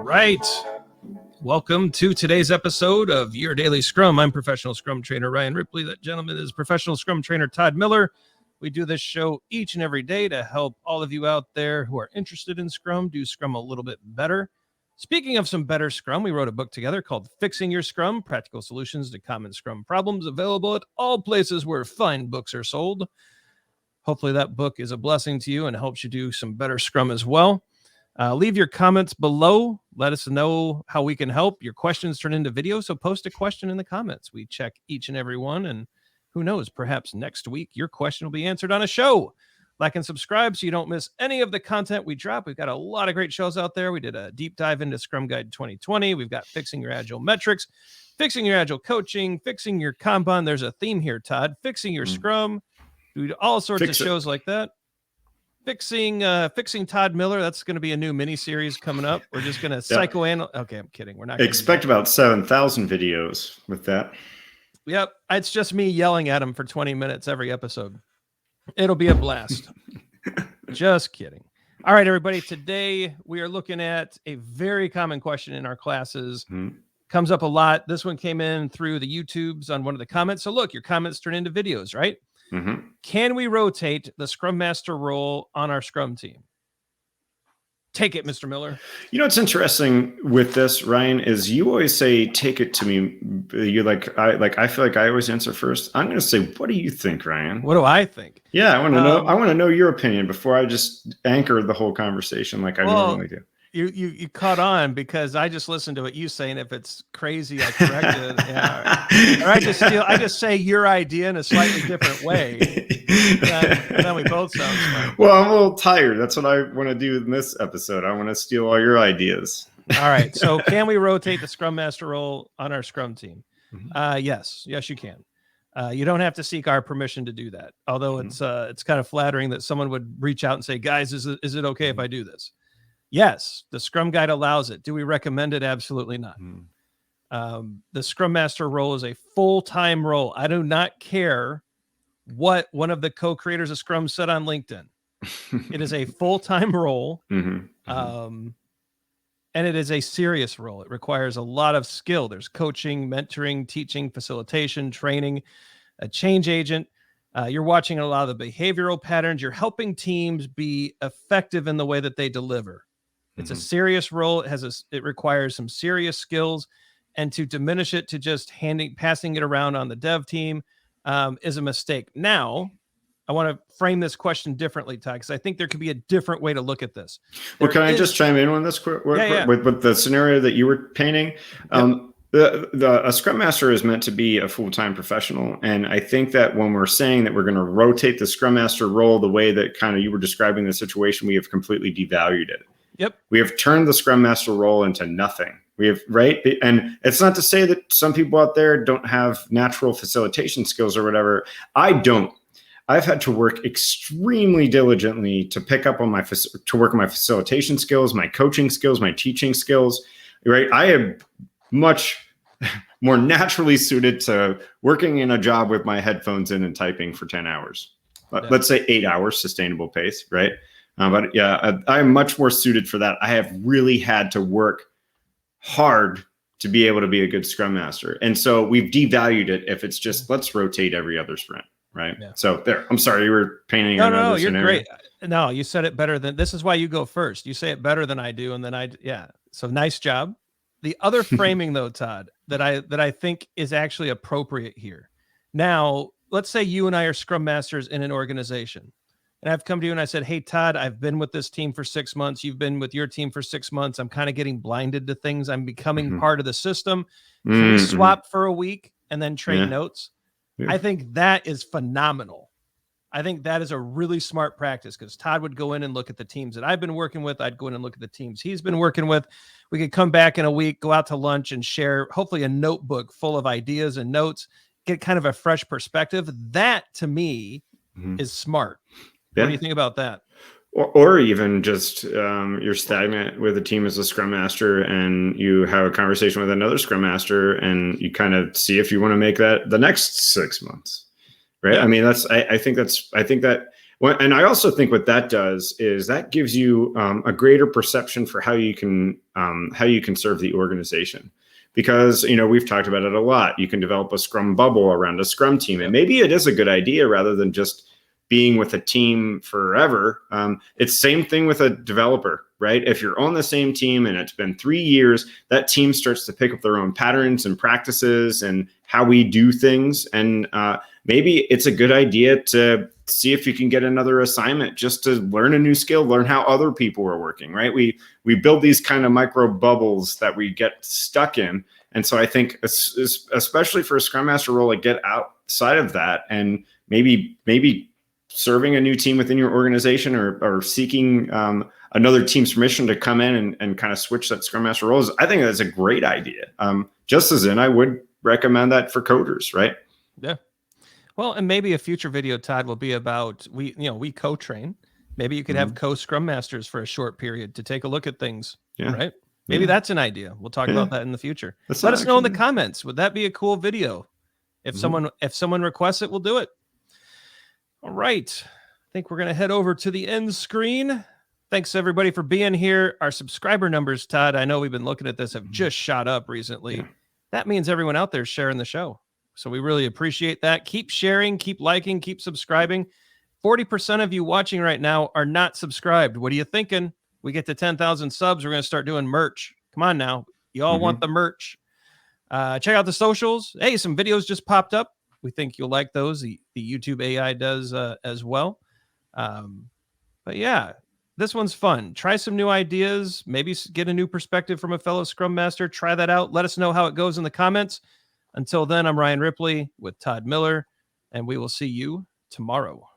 right. Welcome to today's episode of Your Daily Scrum. I'm professional Scrum trainer Ryan Ripley. That gentleman is professional Scrum trainer Todd Miller. We do this show each and every day to help all of you out there who are interested in Scrum do Scrum a little bit better. Speaking of some better Scrum, we wrote a book together called Fixing Your Scrum, Practical Solutions to Common Scrum Problems, available at all places where fine books are sold. Hopefully that book is a blessing to you and helps you do some better Scrum as well. Leave your comments below. Let us know how we can help. Your questions turn into video, so post a question in the comments. We check each and every one, and who knows, perhaps next week your question will be answered on a show. Like and subscribe so you don't miss any of the content we drop. We've got a lot of great shows out there. We did a deep dive into Scrum Guide 2020. We've got Fixing Your Agile Metrics, Fixing Your Agile Coaching, Fixing Your Kanban. There's a theme here, Todd. Fixing Your Scrum. We do all sorts of shows like that. Fixing Todd Miller. That's going to be a new mini series coming up. We're just going to psychoanalyze. Okay, I'm kidding. We're not. Expect about 7,000 videos with that. Yep, it's just me yelling at him for 20 minutes every episode. It'll be a blast. Just kidding. All right, everybody. Today we are looking at a very common question in our classes. Comes up a lot. This one came in through the YouTubes on one of the comments. So look, your comments turn into videos, right? Can we rotate the Scrum Master role on our Scrum team? Take it, Mr. Miller. You know what's interesting with this, Ryan, is you always say, "Take it to me." You I feel like I always answer first. I'm going to say, "What do you think, Ryan?" What do I think? Yeah, I want to know. I want to know your opinion before I just anchor the whole conversation like I normally do. You caught on because I just listened to what you say, and if it's crazy, I correct it. Yeah. Or I just say your idea in a slightly different way. And then we both sound smart. Well, I'm a little tired. That's what I want to do in this episode. I want to steal all your ideas. All right. So can we rotate the Scrum Master role on our Scrum team? Yes, you can. You don't have to seek our permission to do that. Although it's kind of flattering that someone would reach out and say, "Guys, is it okay if I do this?" Yes, the Scrum Guide allows it. Do we recommend it? Absolutely not. The Scrum Master role is a full-time role. I do not care what one of the co-creators of Scrum said on LinkedIn. It is a full-time role, and it is a serious role. It requires a lot of skill. There's coaching, mentoring, teaching, facilitation, training, a change agent. You're watching a lot of the behavioral patterns. You're helping teams be effective in the way that they deliver. It's a serious role. It requires some serious skills, and to diminish it to just passing it around on the dev team is a mistake. Now, I want to frame this question differently, Todd, because I think there could be a different way to look at this. Well, can I just chime in on this quick with the scenario that you were painting? A Scrum Master is meant to be a full-time professional. And I think that when we're saying that we're going to rotate the Scrum Master role the way that kind of you were describing the situation, we have completely devalued it. Yep. We have turned the Scrum Master role into nothing. We have, right? And it's not to say that some people out there don't have natural facilitation skills or whatever. I don't. I've had to work extremely diligently to pick up on to work on my facilitation skills, my coaching skills, my teaching skills, right? I am much more naturally suited to working in a job with my headphones in and typing for 10 hours. Let's say 8 hours, sustainable pace, right? But yeah, I'm much more suited for that. I have really had to work hard to be able to be a good Scrum Master. And so we've devalued it if it's just, let's rotate every other sprint, right? Yeah. So there, I'm sorry, you were painting another you're scenario. Great. No, you said it better than, this is why you go first. You say it better than I do. And then so nice job. The other framing though, Todd, that I think is actually appropriate here. Now, let's say you and I are Scrum Masters in an organization. And I've come to you and I said, "Hey, Todd, I've been with this team for 6 months. You've been with your team for 6 months. I'm kind of getting blinded to things. I'm becoming part of the system. Can we swap for a week and then trade notes?" I think that is phenomenal. I think that is a really smart practice because Todd would go in and look at the teams that I've been working with. I'd go in and look at the teams he's been working with. We could come back in a week, go out to lunch and share hopefully a notebook full of ideas and notes, get kind of a fresh perspective. That to me is smart. What do you think about that? Or even just you're stagnant with a team as a Scrum Master and you have a conversation with another Scrum Master and you kind of see if you want to make that the next 6 months, right? Yeah. I mean, I think that Well, and I also think what that does is that gives you a greater perception for how you can serve the organization. Because, we've talked about it a lot. You can develop a Scrum bubble around a Scrum team, and maybe it is a good idea rather than just being with a team forever. It's same thing with a developer, right? If you're on the same team and it's been 3 years, that team starts to pick up their own patterns and practices and how we do things. And maybe it's a good idea to see if you can get another assignment just to learn a new skill, learn how other people are working, right? We build these kind of micro bubbles that we get stuck in. And so I think, especially for a Scrum Master role, like get outside of that and maybe serving a new team within your organization or seeking another team's permission to come in and kind of switch that Scrum Master roles. I think that's a great idea. Just as in, I would recommend that for coders, right? Yeah. Well, and maybe a future video, Todd, will be about we co-train. Maybe you could have co-Scrum Masters for a short period to take a look at things, right? Maybe that's an idea. We'll talk about that in the future. Let us know in the comments. Would that be a cool video? If someone requests it, we'll do it. All right. I think we're going to head over to the end screen. Thanks, everybody, for being here. Our subscriber numbers, Todd, I know we've been looking at this, have just shot up recently. Yeah. That means everyone out there is sharing the show. So we really appreciate that. Keep sharing, keep liking, keep subscribing. 40% of you watching right now are not subscribed. What are you thinking? We get to 10,000 subs. We're going to start doing merch. Come on now. You all want the merch. Check out the socials. Hey, some videos just popped up. We think you'll like those. The YouTube AI does as well. But yeah, this one's fun. Try some new ideas. Maybe get a new perspective from a fellow Scrum Master. Try that out. Let us know how it goes in the comments. Until then, I'm Ryan Ripley with Todd Miller, and we will see you tomorrow.